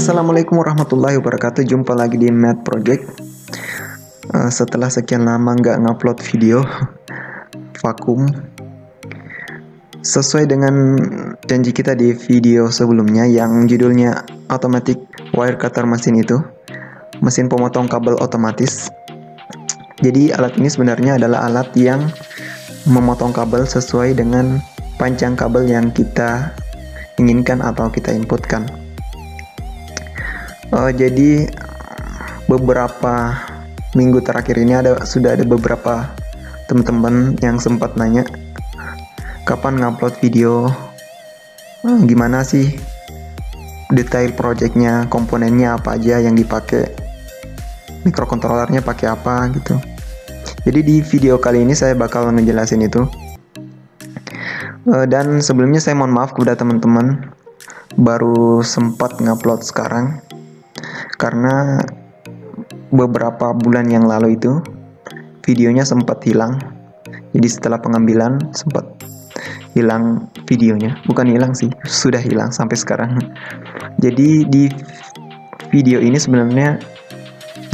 Assalamualaikum warahmatullahi wabarakatuh. Jumpa lagi di Math Project. Setelah sekian lama nggak ngupload video, vakum. Sesuai dengan janji kita di video sebelumnya yang judulnya Automatic Wire Cutter Machine itu, mesin pemotong kabel otomatis. Jadi alat ini sebenarnya adalah alat yang memotong kabel sesuai dengan panjang kabel yang kita inginkan atau kita inputkan. Jadi beberapa minggu terakhir ini sudah ada beberapa teman-teman yang sempat nanya kapan ngupload video, gimana sih detail projectnya, komponennya apa aja yang dipakai, mikrokontrolernya pakai apa gitu. Jadi di video kali ini saya bakal ngejelasin itu. Dan sebelumnya saya mohon maaf kepada teman-teman, baru sempat ngupload sekarang karena beberapa bulan yang lalu itu videonya sempat hilang. Jadi setelah pengambilan sempat hilang videonya. Bukan hilang sih, sudah hilang sampai sekarang. Jadi di video ini sebenarnya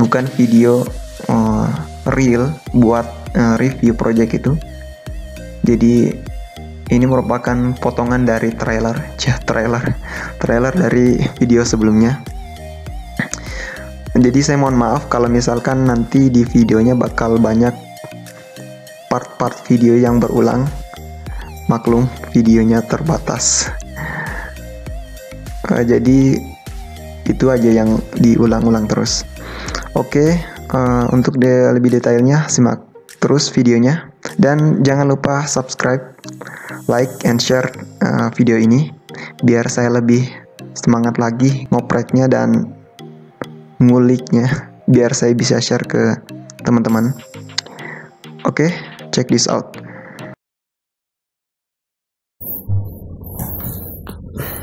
bukan video real buat review project itu. Jadi ini merupakan potongan dari trailer dari video sebelumnya. Jadi saya mohon maaf kalau misalkan nanti di videonya bakal banyak part-part video yang berulang. Maklum, videonya terbatas. Jadi itu aja yang diulang-ulang terus. Oke, untuk lebih detailnya simak terus videonya. Dan jangan lupa subscribe, like, and share video ini biar saya lebih semangat lagi ngopreknya dan nguliknya, biar saya bisa share ke teman-teman. Oke, check this out.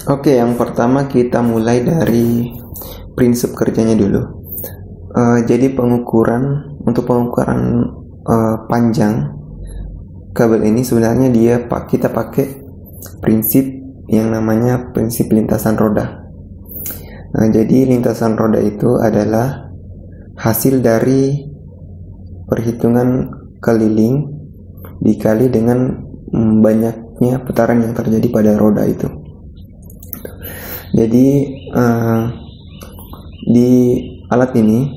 Oke, yang pertama kita mulai dari prinsip kerjanya dulu. Jadi untuk pengukuran panjang kabel ini sebenarnya kita pakai prinsip yang namanya prinsip lintasan roda. Nah, jadi lintasan roda itu adalah hasil dari perhitungan keliling dikali dengan banyaknya putaran yang terjadi pada roda itu. Jadi di alat ini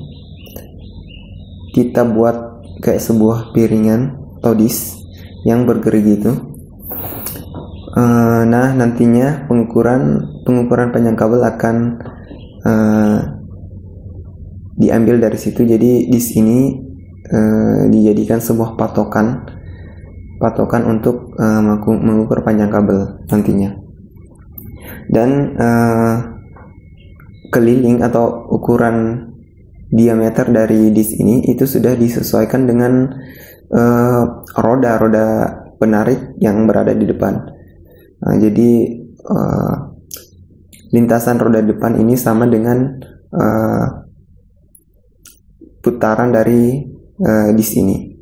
kita buat kayak sebuah piringan atau disk yang bergerigi itu. Nah, nantinya pengukuran panjang kabel akan diambil dari situ. Jadi di sini dijadikan sebuah patokan untuk mengukur panjang kabel nantinya. Dan keliling atau ukuran diameter dari disk ini itu sudah disesuaikan dengan roda penarik yang berada di depan. Jadi lintasan roda depan ini sama dengan putaran dari disk ini.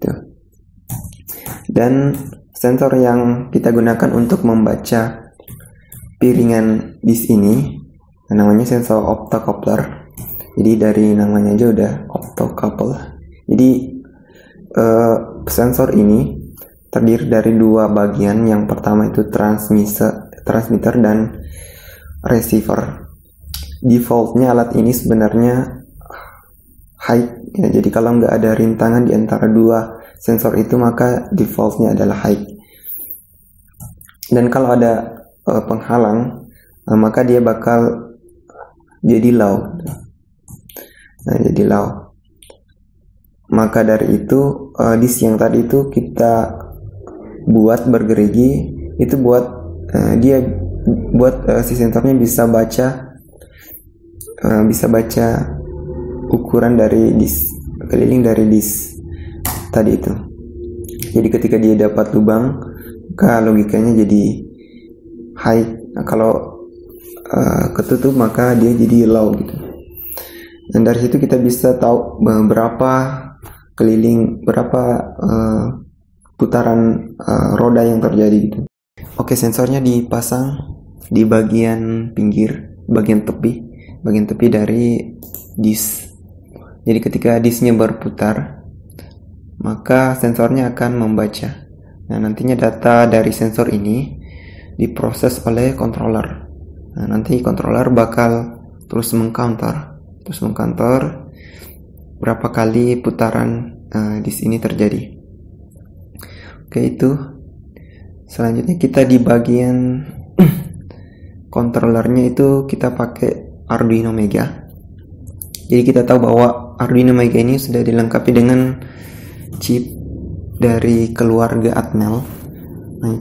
Dan sensor yang kita gunakan untuk membaca piringan disk ini namanya sensor optocoupler. Jadi dari namanya aja udah optocoupler. Jadi sensor ini terdiri dari dua bagian. Yang pertama itu transmitter dan receiver. Defaultnya alat ini sebenarnya high ya, jadi kalau nggak ada rintangan di antara dua sensor itu maka defaultnya adalah high. Dan kalau ada penghalang maka dia bakal jadi low. Nah, jadi low. Maka dari itu disk yang tadi itu kita buat bergerigi itu buat si sensornya bisa baca ukuran dari disk, keliling dari disk tadi itu. Jadi ketika dia dapat lubang, maka logikanya jadi high. Nah, kalau ketutup maka dia jadi low gitu. Dan dari situ kita bisa tahu berapa putaran roda yang terjadi gitu. Oke, sensornya dipasang di bagian pinggir, bagian tepi bagian tepi dari disk. Jadi ketika disknya berputar, maka sensornya akan membaca. Nah, nantinya data dari sensor ini diproses oleh controller. Nah, nanti controller bakal terus mengcounter berapa kali putaran disk ini terjadi. Oke, itu. Selanjutnya kita di bagian controllernya itu kita pakai Arduino Mega. Jadi kita tahu bahwa Arduino Mega ini sudah dilengkapi dengan chip dari keluarga Atmel,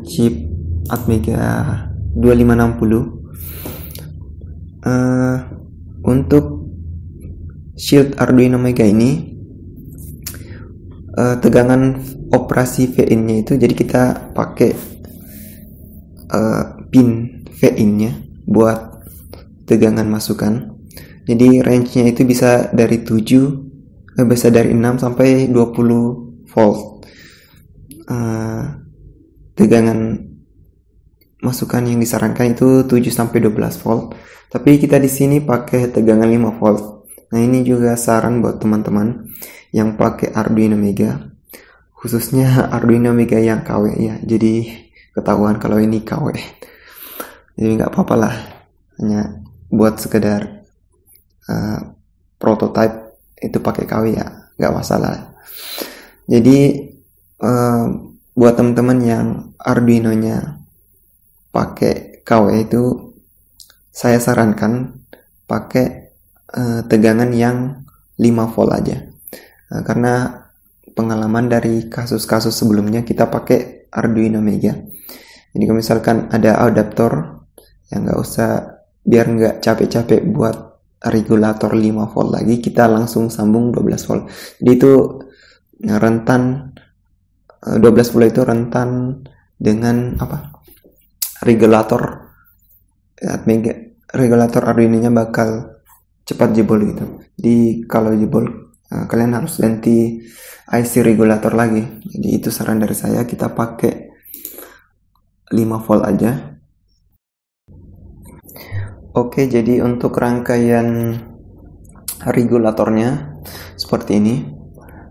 chip Atmega 2560. Untuk shield Arduino Mega ini tegangan operasi VIN-nya itu, jadi kita pakai pin VIN-nya buat tegangan masukan. Jadi range-nya itu bisa dari 6 sampai 20 volt. Tegangan masukan yang disarankan itu 7 sampai 12 volt. Tapi kita di sini pakai tegangan 5 volt. Nah, ini juga saran buat teman-teman yang pakai Arduino Mega, khususnya Arduino Mega yang KW ya. Jadi ketahuan kalau ini KW. Jadi nggak apa-apa lah, hanya buat sekedar prototype itu pakai KW ya, nggak masalah. Jadi buat teman-teman yang Arduino-nya pakai KW itu, saya sarankan pakai tegangan yang 5 volt aja. Karena pengalaman dari kasus-kasus sebelumnya kita pakai Arduino Mega. Jadi kalau misalkan ada adaptor, yang nggak usah, biar nggak capek-capek buat regulator 5 volt lagi, kita langsung sambung 12 volt. Jadi itu rentan 12 volt itu rentan dengan regulator Arduino-nya bakal cepat jebol gitu. Jadi kalau jebol, kalian harus ganti IC regulator lagi. Jadi itu saran dari saya, kita pakai 5 volt aja. Oke, jadi untuk rangkaian regulatornya seperti ini.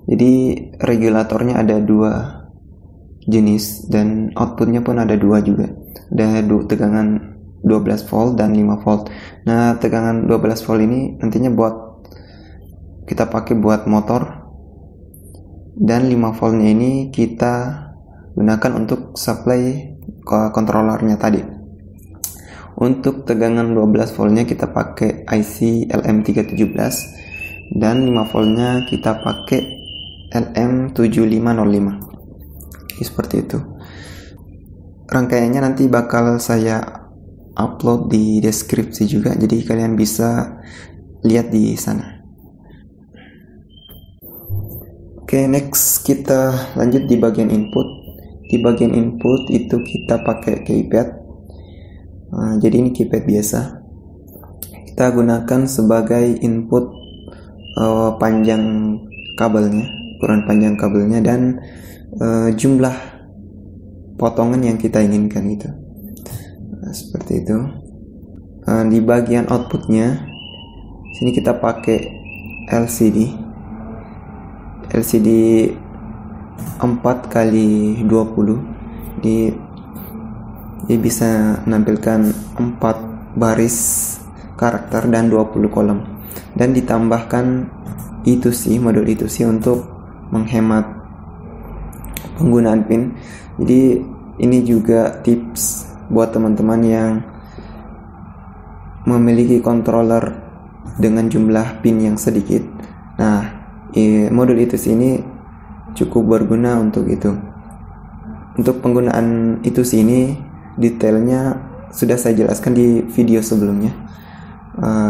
Jadi regulatornya ada 2 jenis dan outputnya pun ada 2 juga. Ada tegangan 12 volt dan 5 volt. Nah, tegangan 12 volt ini nantinya kita pakai buat motor, dan 5 voltnya ini kita gunakan untuk supply controllernya tadi. Untuk tegangan 12 voltnya kita pakai IC LM317, dan 5 voltnya kita pakai LM7505. Seperti itu. Rangkaiannya nanti bakal saya upload di deskripsi juga, jadi kalian bisa lihat di sana. Oke, next kita lanjut di bagian input. Di bagian input itu kita pakai keypad. Jadi ini keypad biasa. Kita gunakan sebagai input panjang kabelnya, ukuran panjang kabelnya, dan jumlah potongan yang kita inginkan itu. Seperti itu. Di bagian outputnya, sini kita pakai LCD 4x20. Dia bisa menampilkan 4 baris karakter dan 20 kolom, dan ditambahkan modul I2C untuk menghemat penggunaan pin. Jadi ini juga tips buat teman-teman yang memiliki controller dengan jumlah pin yang sedikit. Nah, modul I2C ini cukup berguna untuk itu. Untuk penggunaan I2C ini detailnya sudah saya jelaskan di video sebelumnya.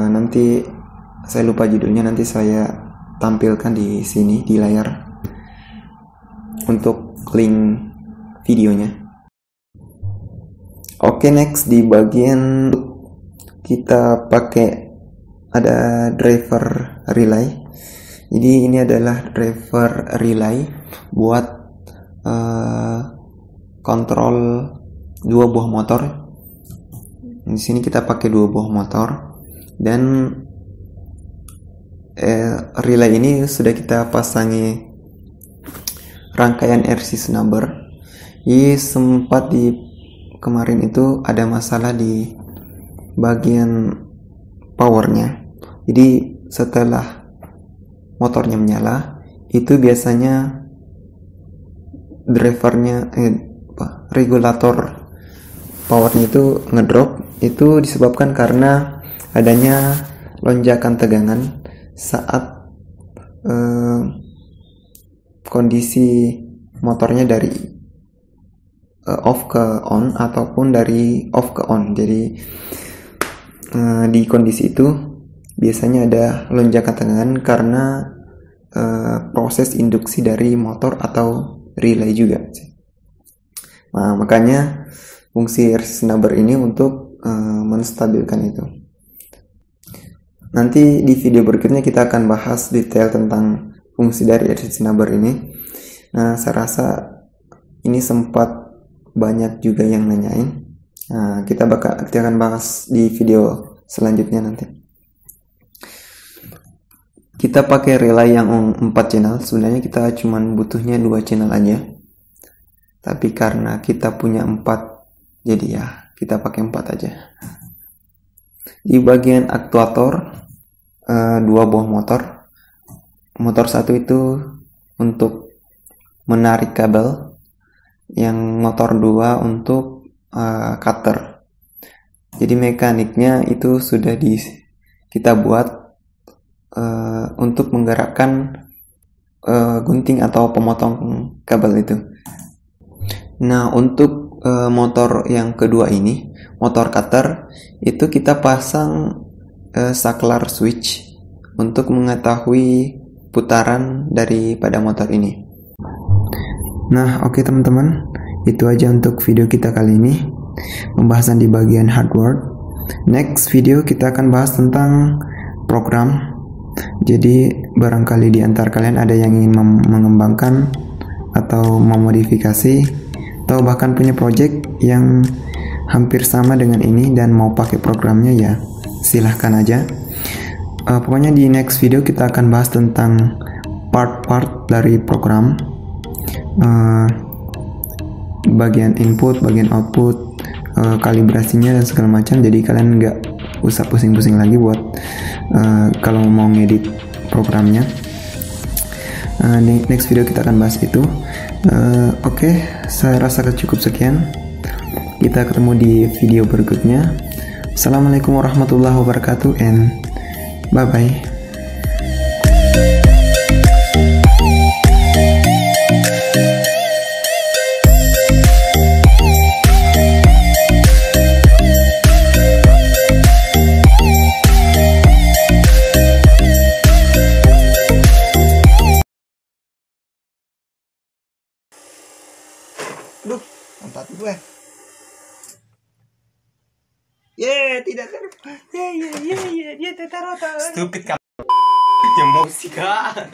Nanti saya lupa judulnya, nanti saya tampilkan di sini di layar untuk link videonya. Oke, next di bagian kita pakai ada driver relay. Jadi ini adalah driver relay buat kontrol 2 buah motor. Di sini kita pakai 2 buah motor, dan relay ini sudah kita pasangi rangkaian RC snubber. Sempat di kemarin itu ada masalah di bagian powernya. Jadi setelah motornya menyala, itu biasanya drivernya regulator powernya itu ngedrop. Itu disebabkan karena adanya lonjakan tegangan saat kondisi motornya dari off ke on ataupun dari off ke on. Jadi di kondisi itu biasanya ada lonjakan tegangan karena proses induksi dari motor atau relay juga. Nah, makanya fungsi RC snubber ini untuk menstabilkan itu. Nanti di video berikutnya kita akan bahas detail tentang fungsi dari RC snubber ini. Nah, saya rasa ini sempat banyak juga yang nanyain. Nah, kita akan bahas di video selanjutnya nanti. Kita pakai relay yang 4 channel. Sebenarnya kita cuman butuhnya 2 channel aja. Tapi karena kita punya 4, jadi ya kita pakai 4 aja. Di bagian aktuator 2 buah motor. Motor satu itu untuk menarik kabel, yang motor 2 untuk cutter. Jadi mekaniknya itu sudah kita buat untuk menggerakkan gunting atau pemotong kabel itu. Nah, untuk motor yang kedua ini, motor cutter, itu kita pasang saklar switch untuk mengetahui putaran daripada motor ini. Nah, oke teman-teman, itu aja untuk video kita kali ini, pembahasan di bagian hardware. Next video kita akan bahas tentang program. Jadi barangkali di antara kalian ada yang ingin mengembangkan atau memodifikasi atau bahkan punya project yang hampir sama dengan ini dan mau pakai programnya, ya silahkan aja. Pokoknya di next video kita akan bahas tentang part-part dari program, bagian input, bagian output, kalibrasinya dan segala macam. Jadi kalian nggak usah pusing-pusing lagi buat kalau mau ngedit programnya. Next video kita akan bahas itu. Oke, saya rasa cukup sekian. Kita ketemu di video berikutnya. Assalamualaikum warahmatullahi wabarakatuh and bye bye. Duh, mantap gue. Tidak ter. Dia taruh. Stupid kan. Emosi kak.